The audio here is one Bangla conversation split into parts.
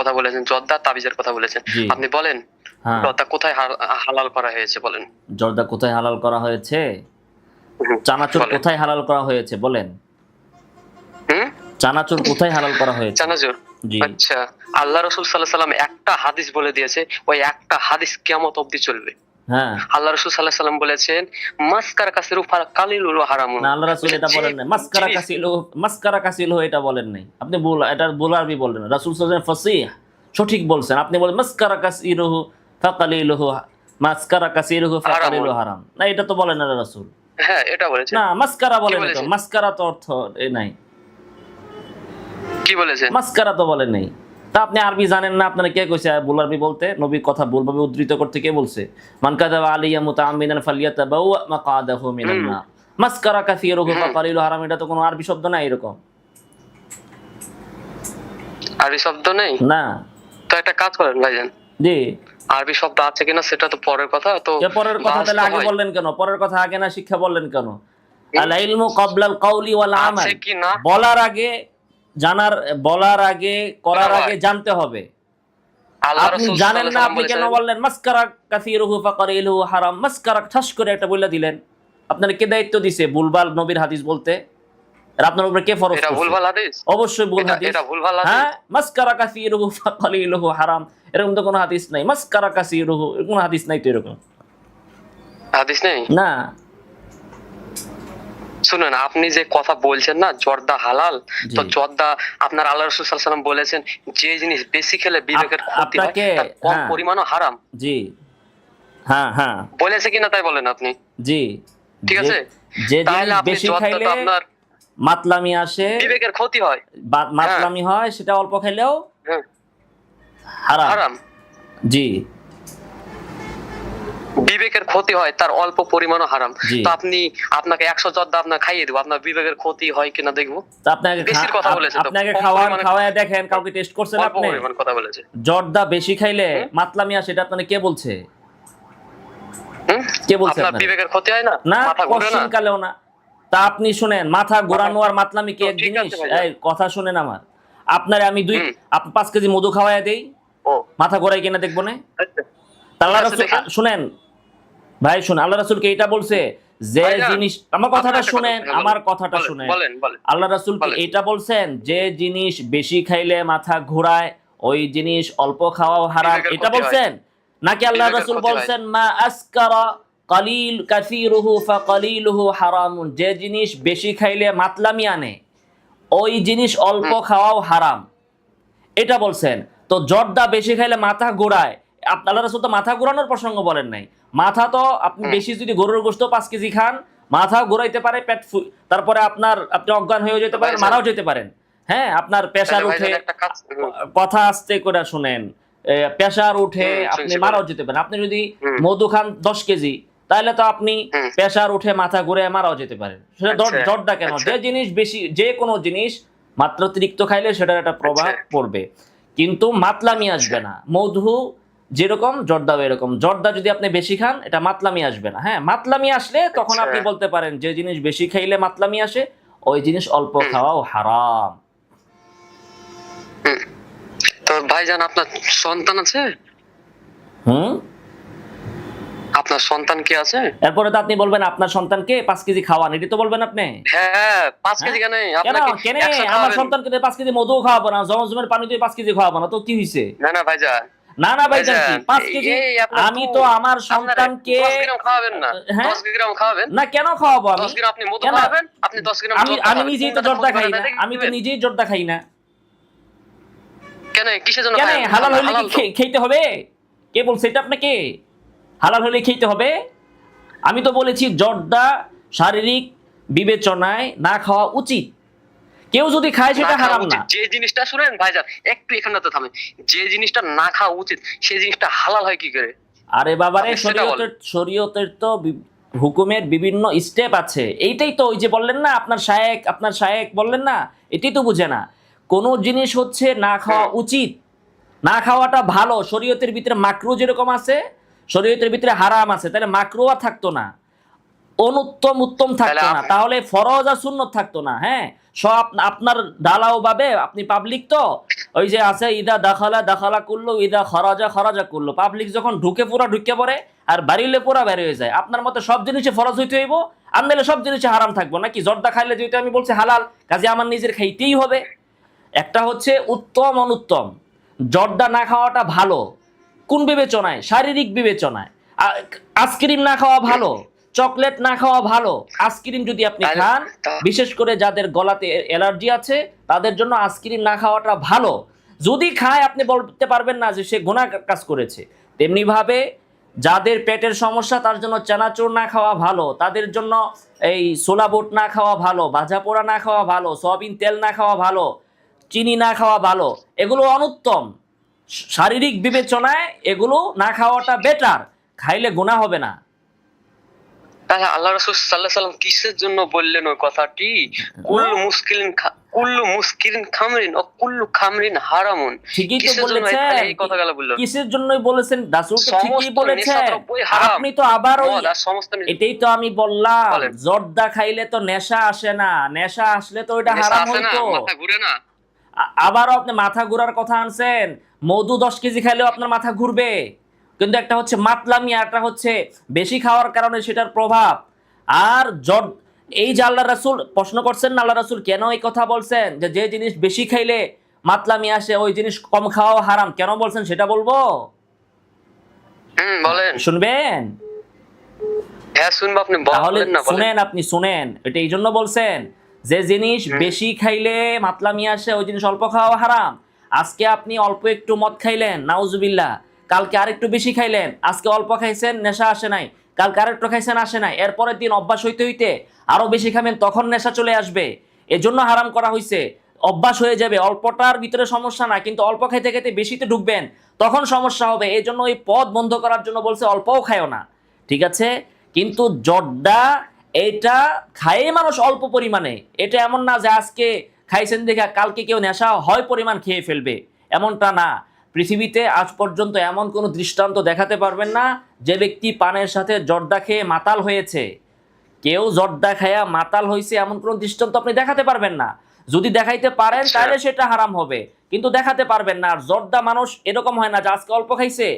কথা বলেছেন, জর্দা তাবিজের কথা বলেছেন। জি আপনি বলেন হ্যাঁ, জর্দা কোথায় হালাল করা হয়েছে বলেন। জর্দা কোথায় হালাল করা হয়েছে? হুম, চানাচুর বলেন। কোথায় হালাল করা হয়েছে বলেন? হুম, চানাচুর কোথায় হালাল করা হয়েছে? চানাচুর। জি আচ্ছা, আল্লাহ রসুল সাল্লাহ সাল্লাম একটা হাদিস বলে দিয়েছে, ওই একটা হাদিস কিয়ামত অব্দি চলবে। হ্যাঁ, আল্লাহ রসুল সাল্লাহ সাল্লাম বলেছেন, মাস্কার কাসির উপর কালিলুল হারামুন। না আল্লাহ রাসূল এটা যে বলেন নাই। মাসকারা কাসিলু এটা বলেন নাই। আপনি ভুল, এটা ভুল আরবি বললেন। রাসূল সাল্লাল্লাহু আলাইহি ওয়াসাল্লাম ফসিহ, সঠিক বলছেন। আপনি বলেন মাসকারা কাসিরুহু ফাকালিলুহু, মাসকারা কাসিরুহু ফাকালিলু হারামুন। হারাম। না এটা তো বলেন না রাসূল। হ্যাঁ, এটা বলেছেন। না মাসকারা কি বলেন না তো। বলেছেন? মাসকারা তো অর্থ নাই। কি বলেছেন? মাসকারা তো বলেন নাই। তা আপনি আরবি জানেন না? আপনারা কে কইছে ভুল আরবি বলতে? নবীর কথা ভুলভাবে উদ্ধৃত করতে কে বলছে? মান কাযাবা আলাইয়া মুতাআম্মিদান ফালইয়াতাবাওয়া মাকআদাহু মিনান হুম, নার। মাসকারা কাসিরুহু হুম। ফাকালিলু হারাম, এটা তো কোনো আরবি শব্দ না এরকম। আরবি শব্দ নেই? না। তো একটা কাজ করেন ভাইজান, জি। আরবি শব্দ আছে কিনা সেটা তো পরের কথা। তো কে পরের কথা বাস তাহলে তো আগে হয় বললেন কেন? পরের কথা আগে না শিক্ষা বললেন কেন? হুম, আল ইলমু ক্বাবলাল কাউলি ওয়াল আমাল। আছে কি না বলার আগে জানার, বলার আগে করার আগে হয়। জানতে হবে। আল্লাহ আপনি রসুল জানেন সাল্লাল্লাহু না, আলাইহি আপনি কেন বলেছেন, বললেন মাসকারা কাসিরুহু ফাকালিলুহু হারাম? মাসকারা ঠাস করে একটা বইলা দিলেন। আপনার কে দায়িত্ব দিছে ভুলভাল নবীর হাদিস বলতে? আর আপনার উপরে কে ফরজ এটা করছে? ভুলভাল হাদিস? অবশ্যই ভুল এটা হাদিস। এটা ভুলভাল হাদিস? হ্যাঁ, মাসকারা কাসিরুহু ফাকালিলুহু হারাম, এরকম তো কোনো হাদিস নাই। মাসকারা কাসিরুহু কোনো হাদিস নাই তো এরকম। হাদিস নেই? না। শুনুন, আপনি যে কথা বলছেন না জর্দা হালাল, তো জি। জর্দা আপনার আল্লাহ রসুল সাল্লাল্লাহু আলাইহি ওয়াসাল্লাম বলেছেন যে জিনিস বেশি খেলে বিবেকের ক্ষতি হয় আপনাকে তার কম হ্যাঁ, পরিমাণও হারাম। জি, হ্যাঁ, হ্যাঁ, বলেছে কিনা তাই বলেন আপনি। জি। ঠিক যে আছে? যে তাহলে জিনিস আপনি বেশি জর্দা খাইলে তো আপনার মাতলামি আসে, বিবেকের ক্ষতি হয়। হ্যাঁ, মাতলামি হয়, সেটা অল্প খাইলেও হ্যাঁ, হারাম। হারাম। জি, বিবেকের ক্ষতি হয় তার অল্প পরিমাণও হারাম। জি। তো আপনাকে 100 জর্দা আপনার খাইয়ে দেবো, আপনার বিবেকের ক্ষতি হয় কিনা দেখবো। তো আপনাকে বেশির কথা বলেছে তো, আপনাকে কম খাওয়ান, পরিমাণে খাওয়ায় দেখেন, কাউকে টেস্ট করছেন অল্প আপনি? পরিমাণ কথা বলেছে। জর্দা বেশি খাইলে হুম, মাতলামি আসে, এটা আপনাকে কে বলছে? হুম। কে বলছে আপনার আপনাকে? বিবেকের ক্ষতি হয় না? না, মাথা ঘুরে না? কোশ্চিন কালেও না। তা আপনি শুনেন, মাথা ঘোরানো আর মাতলামি কি তো এক ঠিক জিনিস? আছে ভাইজান। এই কথা শুনেন আমার। আপনারে আমি হুম। 5 কেজি মধু খাওয়াইয়া দেই, ও মাথা ঘোরাই কিনা দেখবো না? আচ্ছা, তা আল্লাহ ঠিক আছে রাসূল দেখেন। শুনেন, ভাই শুনেন, আল্লাহ রাসূলকে এটা বলছে যে ভাইজান, জিনিস, আমার আপনার কথাটা একটা কথা শুনেন, হ্যাঁ, আমার বলেন, কথাটা বলেন, শুনেন। বলেন, বলেন, আল্লাহ রাসূল কি বলেন। এটা বলছেন যে জিনিস বেশি খাইলে মাথা ঘোরায়, ওই জিনিস অল্প খাওয়াও হারাম, বিবেকের এটা ক্ষতি হয়। বলছেন? নাকি আল্লাহ বিবেকের রাসূল ক্ষতি হয়। বলছেন মা আসকারা কাসীরুহু ফাকালিলুহু হারামুন, যে জিনিস বেশি খাইলে মাতলামি আনে, ওই জিনিস অল্প হুম, খাওয়াও হারাম, এটা বলছেন। তো জর্দা বেশি খাইলে মাথা ঘোরায়, আল্লাহ রাসূল তো মাথা ঘোরানোর প্রসঙ্গ বলেন নাই। মাথা তো আপনি হুম। বেশি যদি গরুর গোশত 5 কেজি খান, মাথা ঘোরাইতে পারে, তারপরে আপনি অজ্ঞান হয়ে তো যেতে পারেন, ভাইজান, মারাও যেতে পারেন। হ্যাঁ, আপনার তাহলে প্রেসার উঠে, ভাইজান একটা কাজ কথা আস্তে করে শুনেন, প্রেসার উঠে আপনি শুনছি বলেন। মারাও যেতে পারেন। আপনি যদি হুম, মধু খান 10 কেজি, তাহলে তো আপনি হুম। প্রেসার উঠে মাথা ঘুরে মারাও যেতে পারেন। সেটা আচ্ছা, জর্দা কেন? আচ্ছা, যে জিনিস বেশি, যে কোনো জিনিস মাত্রাতিরিক্ত খাইলে সেটার একটা প্রভাব আচ্ছা, পড়বে, কিন্তু মাতলামি আচ্ছা। আসবে না। মধু যেরকম, জর্দাও এরকম। জর্দা যদি আপনি বেশি খান, এটা মাতলামি আসবে না। হ্যাঁ, মাতলামি আসলে তখন আচ্ছা। আপনি বলতে পারেন যে জিনিস বেশি খাইলে মাতলামি আসে, ওই জিনিস অল্প হুম, খাওয়াও হারাম। হুম। তো ভাইজান আপনার সন্তান আছে? হুম। আপনার সন্তান কি আছে? এরপরে তো আপনি বলবেন আপনার সন্তানকে 5 কেজি খাওয়ান, এটি তো বলবেন আপনি। হ্যাঁ, 5 হ্যাঁ, কেজি কেন? কেন আপনাকে কেন 100 আমার খাওয়াবেন। সন্তানকে 5 কেজি মধুও খাওয়াবো না, জমজমের পানি দিয়ে 5 কেজি খাওয়াবো না, তো কি হয়েছে? না, না ভাইজান, না না ভাইজান, কি ভাইজান 5 কেজি? এই আপনার আমি তো আমার আপনারে সন্তানকে 10 গ্রাম খাওয়াবেন না। হ্যাঁ, 10 গ্রাম খাওয়াবেন। না কেন খাওয়াবো আমি? 10 গ্রাম আপনি মধু কেন? খাওয়াবেন, আপনি 10 গ্রাম আমি জর্দা আমি খাওয়াবেন। নিজেই তো কোনটাতে জর্দা ক্ষতি খাই করে না, দেখে আমি তো দিবেন। নিজেই জর্দা খাই না। কেন? কিসের জন্য কেন খাবেন? হালাল হলে হালাল কি তো। খেতে হবে? কে বলছে এটা আপনাকে? হালাল হলে খেতে হবে? আমি তো বলেছি জর্দা শারীরিক বিবেচনায় না খাওয়া উচিত। কেউ যদি খায় না সেটা খাওয়া হারাম না। উচিত। যে জিনিসটা শুনেন ভাইজান, একটু এখানটাতে থামেন। যে জিনিসটা না খাওয়া উচিত, সেই জিনিসটা হালাল হয় কি করে? আরে বাবারে, আপনি সেটা বলেন। শরীয়তের তো হুকুমের বিভিন্ন স্টেপ আছে। এইটাই তো ওই যে বললেন না, আপনার শায়েক বললেন না, এটাই তো বুঝে না। কোন জিনিস হচ্ছে না খাওয়া হুম, উচিত, না খাওয়াটা ভালো। শরীয়তের ভিতরে মাকরু যেরকম আছে, শরীয়তের ভিতরে হারাম আছে, তাহলে মাকরুয়া থাকতো না। অনুত্তম উত্তম থাকতো না, তাহলে ফরজ আর সুন্নত থাকতো না। হ্যাঁ, সব আপনার ঢালাও ভাবে আপনি পাবলিক তো ওই যে আছে ইদা দাখালা দাখালা করলো, ইদা খরাজা খরাজা করলো। পাবলিক যখন ঢুকে পুরা ঢুকে পড়ে আর বাড়িলে পুরা বের হয়ে যায়। আপনার মতে সব জিনিসে ফরজ হইতে হইব, আর নাহলে সব জিনিসে হারাম থাকবো নাকি? জর্দা খাইলে যেহেতু আমি বলছি হালাল, কাজে আমার নিজের খাইতেই হবে। একটা হচ্ছে উত্তম অনুত্তম। জর্দা না খাওয়াটা ভালো কোন বিবেচনায়? শারীরিক বিবেচনায়। আইসক্রিম না খাওয়া ভালো, চকলেট না খাওয়া ভালো। আইসক্রিম যদি আপনি খান, বিশেষ করে যাদের গলাতে অ্যালার্জি আছে তাদের জন্য আইসক্রিম না খাওয়াটা ভালো। যদি খায় আপনি বলতে পারবেন না যে সে গুনাহ কাজ করেছে। তেমনি ভাবে যাদের পেটের সমস্যা তার জন্য চানাচুর না খাওয়া ভালো, তাদের জন্য এই ছোলা বুট না খাওয়া ভালো, ভাজা পোড়া না খাওয়া ভালো, সয়াবিন তেল না খাওয়া ভালো, চিনি না খাওয়া ভালো। এগুলো অনুত্তম। শারীরিক বিবেচনায় এগুলো না খাওয়াটা বেটার, খাইলে গুনাহ হবে না। তাহলে আল্লাহ রাসূল সাল্লাল্লাহু আলাইহি ওয়াসাল্লাম কিসের জন্য বললেন ওই কথাটি? কুল্লু মুস্কিরিন খামরিন ও কুল্লু খামরিন হারামুন। ঠিকই তো কিসের জন্য বলেছেন, এই কথাগুলো বললেন? কিসের জন্যই বলেছেন? রাসূল তো ঠিকই সমস্ত বলেছেন। নেশাদ্রব্যই হারাম। আপনি তো আবার ওই মদ আর সমস্ত এটাই তো আমি বললাম, বলেন। জর্দা খাইলে তো নেশা আসে না, নেশা আসলে তো ওইটা নেশা হারাম আসে না, হইতো। মাথা ঘুরে না। আবারও আপনি মাথা ঘুরার কথা আনছেন। মধু 10 কেজি খাইলেও আপনার মাথা ঘুরবে, কিন্তু একটা হচ্ছে মাতলামি, আর একটা হচ্ছে বেশি খাওয়ার কারণে সেটার প্রভাব। আর এই যে আল্লাহ রাসূল প্রশ্ন করছেন না, আল্লাহ রাসূল কেন এই কথা বলছেন যে যে জিনিস বেশি খাইলে মাতলামি আসে ওই জিনিস কম খাওয়া হারাম, কেন বলছেন সেটা বলবো? বলেন। শুনবেন? হ্যাঁ শুনবো, আপনি তাহলে বলেন না, বলেন। শুনেন, আপনি শুনেন। এটা এই জন্য বলছেন যে জিনিস বেশি খাইলে মাতলামি আসে ওই জিনিস অল্প খাওয়া হারাম। আজকে আপনি অল্প একটু মদ খাইলেন, নাউজুবিল্লাহ, কালকে আরেকটু বেশি খাইলেন। আজকে অল্প খাইছেন, নেশা আসে নাই, কালকে আরেকটু খাইছেন, আসে নাই। এরপরের দিন অভ্যাস হইতে হইতে আরো বেশি খাবেন, তখন নেশা চলে আসবে। এজন্য হারাম করা হয়েছে। অভ্যাস হয়ে যাবে, অল্পটার ভিতরে সমস্যা না, কিন্তু অল্প খাইতে খাইতে বেশিতে ঢুকবেন, তখন সমস্যা হবে। এই জন্য ওই পদ বন্ধ করার জন্য বলছে অল্পও খায়ও না, ঠিক আছে? কিন্তু জর্দা এটা খায় মানুষ অল্প পরিমাণে। এটা এমন না যে আজকে খাইছেন দেখা কালকে কেউ নেশা হয় পরিমাণ খেয়ে ফেলবে, এমনটা না। পৃথিবীতে আজ পর্যন্ত এমন কোনো দৃষ্টান্ত দেখাতে পারবেন না যে ব্যক্তি পানের সাথে জর্দা খেয়ে মাতাল হয়েছে। কেউ জর্দা খায়া মাতাল হয়েছে এমন কোনো দৃষ্টান্ত আপনি দেখাতে পারবেন না। যদি দেখাইতে পারেন তাহলে সেটা হারাম হবে, কিন্তু দেখাতে পারবেন না। আর জর্দা মানুষ এরকম হয় না যে আজকে অল্প খাইছে,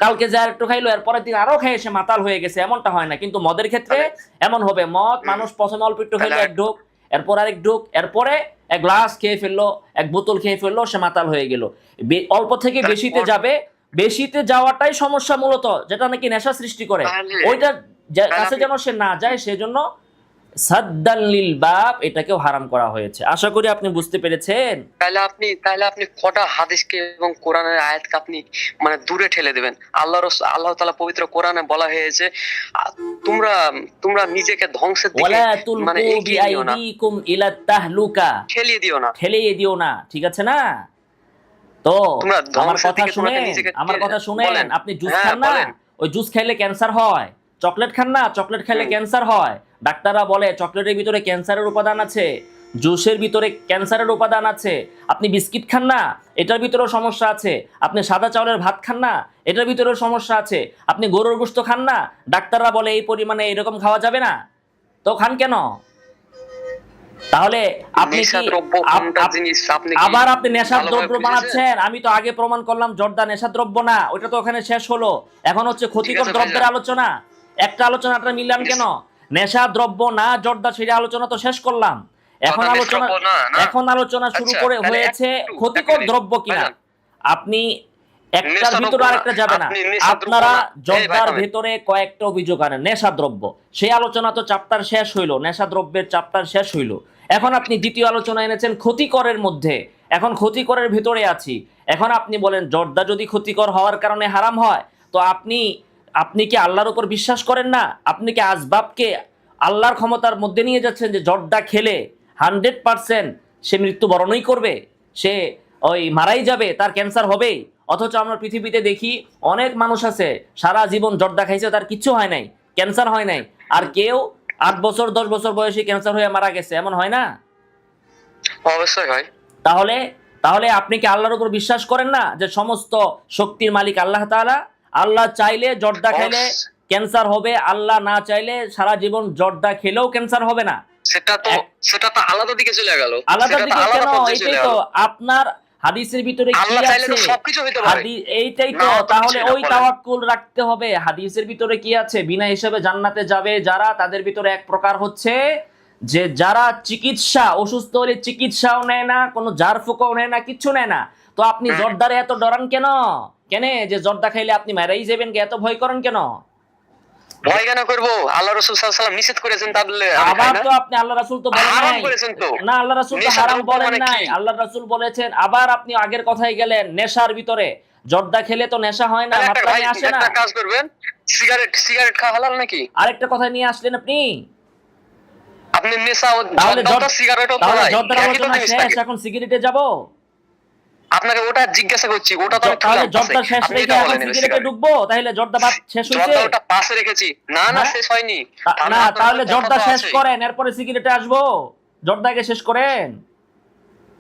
কালকে যা একটু খাইলো এরপরের দিন আরো খেয়ে এসে মাতাল হয়ে গেছে, এমনটা হয় না। কিন্তু মদের ক্ষেত্রে এমন হবে। মদ মানুষ প্রথমে অল্প একটু খাইলো, এক ঢোক, এরপর আরেক ঢোক, এরপরে এক গ্লাস খেয়ে ফেললো, এক বোতল খেয়ে ফেললো, সে মাতাল হয়ে গেল। অল্প থেকে বেশিতে যাবে, বেশিতে যাওয়াটাই সমস্যা মূলত, যেটা নাকি নেশা সৃষ্টি করে। ওইটা কাছে যেন সে না যায়, সেজন্য সাদ্দান লিল বাব এটাকেও হারাম করা হয়েছে। আশা করি আপনি বুঝতে পেরেছেন। তাহলে আপনি কটা হাদিসকে এবং কোরআনের আয়াতকে আপনি মানে দূরে ঠেলে দেবেন। আল্লাহ তাআলা পবিত্র কোরআনে বলা হয়েছে তোমরা তোমরা নিজেকে ধ্বংসের দিকে ওয়ালা মানে তুলকু এগিয়ে দিও না, বিআইদিকুম ইলা তাহলুকা, ঠেলিয়ে দিও না। ঠেলিয়ে দিও না, ঠিক আছে না? তো তোমরা আমার ধ্বংসের কথা দিকে শুনেন, তোমাকে নিজেকে আমার কথা শুনেন। বলেন। আপনি জুস হ্যাঁ, খান না, বলেন। ওই জুস খাইলে ক্যান্সার হয়। চকলেট খান না, চকলেট খাইলে ক্যান্সার হয়। ডাক্তাররা বলে চকলেটের ভিতরে ক্যান্সারের উপাদান আছে, জুসের ভিতরে ক্যান্সারের উপাদান আছে। আপনি বিস্কিট খান না, এটার ভিতরেও সমস্যা আছে। আপনি সাদা চাউলের ভাত খান না, এটার ভিতরেও সমস্যা আছে। আপনি গরুর গোশত খান না, ডাক্তাররা বলে এই পরিমাণে এরকম খাওয়া যাবে না, তো খান কেন? তাহলে আপনি কি নেশাদ্রব্য কোনটা জিনিস আপনি কি আবার আপনি নেশাদ্রব্য ভালোভাবে বুঝেছেন? বানাচ্ছেন? আমি তো আগে প্রমাণ করলাম জর্দা নেশাদ্রব্য না, ওইটা তো ওখানে শেষ হলো। এখন হচ্ছে ক্ষতিকর আছে দ্রব্যের ভাইজান। আলোচনা। একটা আলোচনাটা মিললাম কেন? নেশাদ্রব্য না জর্দা, সেটা আলোচনা তো শেষ করলাম। এখন জর্দা আলোচনা নেশাদ্রব্য না। এখন আলোচনা শুরু আচ্ছা, করে তাহলে হয়েছে একটু, ক্ষতিকর এক মিনিট, দ্রব্য কিনা। ভাইজান। আপনি একটার নেশাদ্রব্য ভিতরে না, আরেকটা যাবে না। আপনি নেশাদ্রব্য আপনারা না। এই ভাই জর্দার থামেন। ভেতরে কয়েকটা অভিযোগ আনেন নেশাদ্রব্য, সেই আলোচনা তো চ্যাপ্টার শেষ হইলো, নেশাদ্রব্যের চ্যাপ্টার শেষ হইলো। এখন আপনি দ্বিতীয় আলোচনা এনেছেন ক্ষতিকরের মধ্যে। এখন ক্ষতিকরের ভিতরে আছি। এখন আপনি বলেন জর্দা যদি ক্ষতিকর হওয়ার কারণে হারাম হয়, তো আপনি কি আল্লাহর উপর বিশ্বাস করেন না? আপনি কি আসবাবকে আল্লাহর ক্ষমতার মধ্যে নিয়ে যাচ্ছেন যে জর্দা খেলে 100% সে মৃত্যুবরণই করবে, সে ওই মারাই যাবে, তার ক্যান্সার হবেই? অথচ আমরা পৃথিবীতে দেখি অনেক মানুষ আছে সারা জীবন জর্দা খাইছে, তার কিচ্ছু হয় নাই, ক্যান্সার হয় নাই। আর কেউ 8 বছর 10 বছর বয়সে ক্যান্সার হয়ে মারা গেছে, এমন হয় না? অবশ্যই হয়। তাহলে তাহলে আপনি কি আল্লাহর উপর বিশ্বাস করেন না যে সমস্ত শক্তির মালিক আল্লাহ তাআলা? আল্লাহ চাইলে জর্দা খাইলে ক্যান্সার হবে, আল্লাহ না চাইলে সারা জীবন জর্দা খেলেও ক্যান্সার হবে না। সেটা তো আলাদা দিকে চলে গেল, আলাদা সেটা তো দিকে আলাদা কেন? পর্যায়ে এটাই চলে তো গেল। আপনার হাদিসের ভিতরে কি আল্লাহ চাইলে আছে? তো সবকিছু হইতে পারে। এইটাই না তো, তো তাহলে কিছুই না, ওই বলেন। তাওয়াক্কুল রাখতে হবে। হাদিসের ভিতরে কি আছে? বিনা হিসাবে জান্নাতে যাবে যারা, তাদের ভিতরে এক প্রকার হচ্ছে যে যারা চিকিৎসা, অসুস্থ হলে চিকিৎসাও নেয় না, কোনো জারফুকও নেয় না, কিচ্ছু নেয় না। তো আপনি জর্দারে এত ডরান কেন? যে জর্দা খাইলে আপনি মারাই যাবেন, এত ভয় করেন কেন? ভয় কেন করবো? আল্লাহ রাসূল সাল্লাল্লাহু আলাইহি ওয়াসাল্লাম নিষেধ করেছেন, তাহলে আমি খাই আবার না? তো আপনি আল্লাহ রাসূল তো বলেন হারাম নাই। করেছেন তো। না, আল্লাহ রাসূল তো নেশা হারাম দ্রব্য বলেন মানে নাই, কি? আল্লাহ রাসূল বলেছেন। আবার আপনি আগের কথায় গেলেন, নেশার ভিতরে জর্দা খেলে তো নেশা হয় না, তাহলে একটা মাতলামি ভাই আসে না। একটা কাজ করবেন, সিগারেট খাওয়া হালাল নাকি? আরেকটা কথা নিয়ে আসলেন আপনি। আপনি নেশা ও তাহলে জর্দা সিগারেটও তো তাহলে ভাই জর্দার একই তো আলোচনা জিনিস শেষ, থাকে। এখন সিগারেটে যাব। আপনাকে ওটা জিজ্ঞাসা করছি, ওটা তো আমি তাহলে তুললাম জর্দা পাশে। শেষ আপনি রেখে এটা এখন বলেন সিগারেটে সিগারেট। ঢুকবো? তাহলে জর্দা বাদ শেষ হয়েছে? জর্দা ওটা পাশে রেখেছি। না হ্যাঁ? শেষ হয়নি। না, আপনার তাহলে কথা জর্দা তো শেষ আছেই। করেন, এরপরে সিগারেটে আসবো। জর্দাকে শেষ করেন।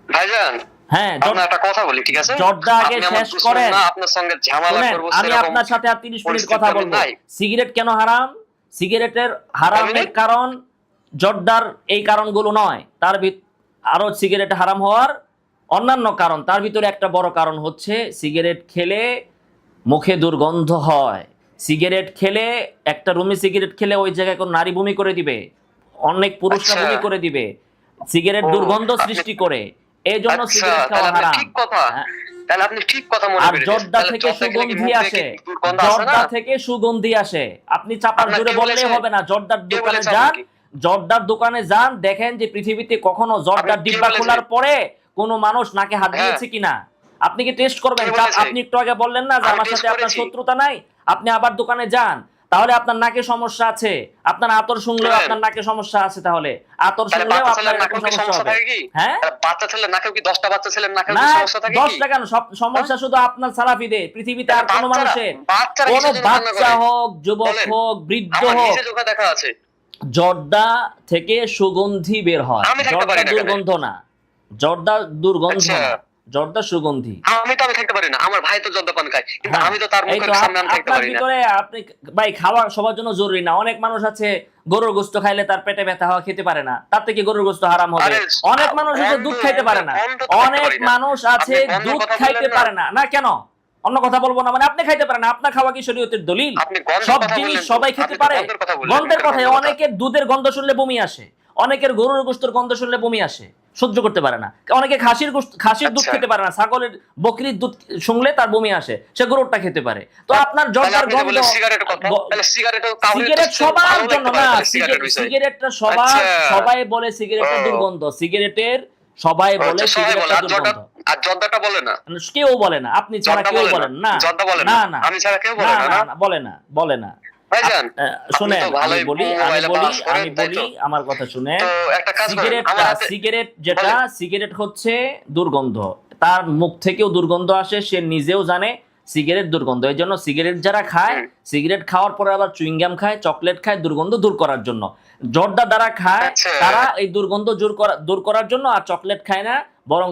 ভাইজান, হ্যাঁ, আপনার একটা কথা বলি, ঠিক আছে? জর্দা আগে আপনি আমার শেষ দুশমন করেন। না, আপনার সঙ্গে ঝামেলা শুনেন, করব আমি সেরকম আপনার সাথে আর 30 মিনিট পরিস্থিতি কথা আমি বলবো। নাই। সিগারেট কেন হারাম? সিগারেটের হারামের মিনিট? কারণ জর্দার এই কারণগুলো নয়, তার আরো সিগারেট হারাম হওয়ার অন্যান্য কারণ। তার ভিতরে একটা বড় কারণ হচ্ছে সিগারেট খেলে মুখে দুর্গন্ধ হয়। সিগারেট খেলে, একটা রুমে সিগারেট খেলে ওই জায়গায় কোন নারী বমি করে দিবে, অনেক পুরুষরা আচ্ছা। বমি করে দিবে। সিগারেট ও, দুর্গন্ধ আপনি- সৃষ্টি করে, এই জন্য আচ্ছা, সিগারেট তাহলে খাওয়া আপনি হারাম। ঠিক কথা। হ্যাঁ। তাহলে আপনি ঠিক কথা মনে আর করেছেন। জর্দা তাহলে থেকে জর্দা খেলে কি সুগন্ধি মুখ থেকে আসে, দুর্গন্ধ আসে জর্দা না? থেকে সুগন্ধি আসে। আপনি চাপার আপনার জোরে কে বললেই বলেছে? হবে না। জর্দার কে দোকানে বলেছে যান, আপনাকে? জর্দার দোকানে যান, দেখেন যে পৃথিবীতে কখনো জর্দার আপনি কে ডিব্বা বলেছে? খোলার পরে কোনো মানুষ নাকে হাত হ্যাঁ। দিয়েছে কিনা। আপনি কি টেস্ট করবেন? কে বলেছে? আপনি একটু আগে বললেন না যে আমি আমার টেস্ট সাথে আপনার করেছি। শত্রুতা নাই। আপনি আবার দোকানে যান, তাহলে আপনার নাকে সমস্যা আছে। আপনার আতর শুনলেও শুনেন। আপনার নাকে সমস্যা আছে, তাহলে আতর তাহলে শুনলেও বাচ্চা আপনার ছেলের এরকম নাকেও কি সমস্যা সমস্যা হবে। থাকে কি? হ্যাঁ, তাহলে বাচ্চা ছেলের নাকেও কি 10টা বাচ্চা ছেলের নাকেও না, কি সমস্যা থাকে কি? 10টা কেন? সব সমস্যা শুধু আপনার সালাফিদের, পৃথিবীতে আর কোনো মানুষের। বাচ্চারা কোন কিসের জন্য কান্না বাচ্চা করে? হোক, যুবক বলেন। হোক, বৃদ্ধ আমার হোক, নিজে চোখে দেখা আছে। জর্দা থেকে সুগন্ধি বের হয়। আমি থাকতে জর্দা পারি না এখানে। দুর্গন্ধ না, জর্দা দুর্গন্ধ আচ্ছা। না, জর্দা সুগন্ধি। আমি থাকতে পারি না। আমার ভাই তো জর্দা পান খায়, কিন্তু হ্যাঁ, আমি তো তার এই মুখের তো সামনে আমি থাকতে আপনার পারি না। ভিতরে আপনি, ভাই, খাওয়া সবার জন্য জরুরি না। অনেক মানুষ আছে গরুর গোশত খাইলে তার পেটে ব্যথা হওয়া, খেতে পারে না, তার থেকে গরুর গোশত হারাম হবে। আরে, অনেক মানুষ আছে দুধ খাইতে পারে না, বন্ধ তো থাকতে অনেক পারি না। মানুষ আছে আপনি বন্ধের দুধ কথা খাইতে বললেন না? পারে না। না কেন? অন্য কথা বলবো না মানে? আপনি খাইতে পারেন না, আপনার খাওয়া কি শরীয়তের দলিল? আপনি গন্ধের সব কথা জিনিস বললেন তো। সবাই খেতে আপনি তো পারে। গন্ধের কথা বললেন। গন্ধের এটা কথায় গন্ধের কথা। অনেকের দুধের গন্ধ শুনলে বমি আসে, অনেকের গরুর গোশতের গন্ধ শুনলে বমি আসে, সহ্য করতে পারে না। অনেকে খাসির দুধ আচ্ছা। খেতে পারে না, ছাগলের, বকরির দুধ শুনলে তার বমি আসে, সে গরুরটা খেতে পারে। তো আপনার তাহলে জর্দার আপনি যে গন্ধ, বললেন সিগারেটের কথা, তাহলে সিগারেটও কাউরে সিগারেট তো সবার ভালো জন্য লাগতে না। পারে সিগারেটের বিষয়। সিগারেটটা আচ্ছা। সবাই বলে সিগারেটের ও। দুর্গন্ধ, সিগারেটের সবাই বলে আচ্ছা, সবাই বলে। সিগারেটের আর জর্দা, দুর্গন্ধ। আর জর্দাটা বলে না? কেউ বলে না, আপনি ছাড়া জর্দা কেউ বলে বলেন না? না। জর্দা বলে না না? না, আমি ছাড়া কেউ বলে না না, না না? না, বলে না, বলে না। ভাইজান, শুনেন, আপনি তো আমি ভালোই বলি, মোবাইলে বাস করেন, তাই তো? আমার কথা শুনেন। তো একটা কাজ করেন, আমার হাতে সিগারেট যেটা, বলেন। সিগারেট হচ্ছে দুর্গন্ধ, তার মুখ থেকেও দুর্গন্ধ আসে, সে নিজেও জানে সিগারেট দুর্গন্ধ। এই জন্য সিগারেট যারা খায়, সিগারেট খাওয়ার পরে আবার চুইংগাম খায়, চকলেট খায় দুর্গন্ধ দূর করার জন্য। জর্দা দ্বারা খায়, আচ্ছা। তারা এই দুর্গন্ধ দূর করার জন্য, আর চকলেট খায় না, বরং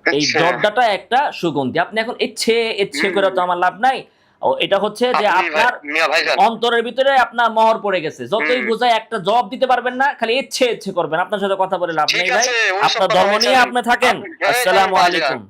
এই আচ্ছা। জর্দাটা একটা সুগন্ধি। আপনি এখন ইচ্ছে করে তো আমার লাভ নাই। এটা হচ্ছে যে আপনি আপনার মিয়া ভাইজান, অন্তরের ভিতরে আপনার মোহর পড়ে গেছে। যতই বোঝায় একটা জবাব দিতে পারবেন না, খালি ইচ্ছে করবেন। আপনার সাথে কথা বলে লাভ ঠিক নেই ভাই। আছে, ওইসব আপনার কথা ধর্ম হয়েছে। নিয়ে আপনি থাকেন। এই, আসসালামু ভাইজান। আলাইকুম।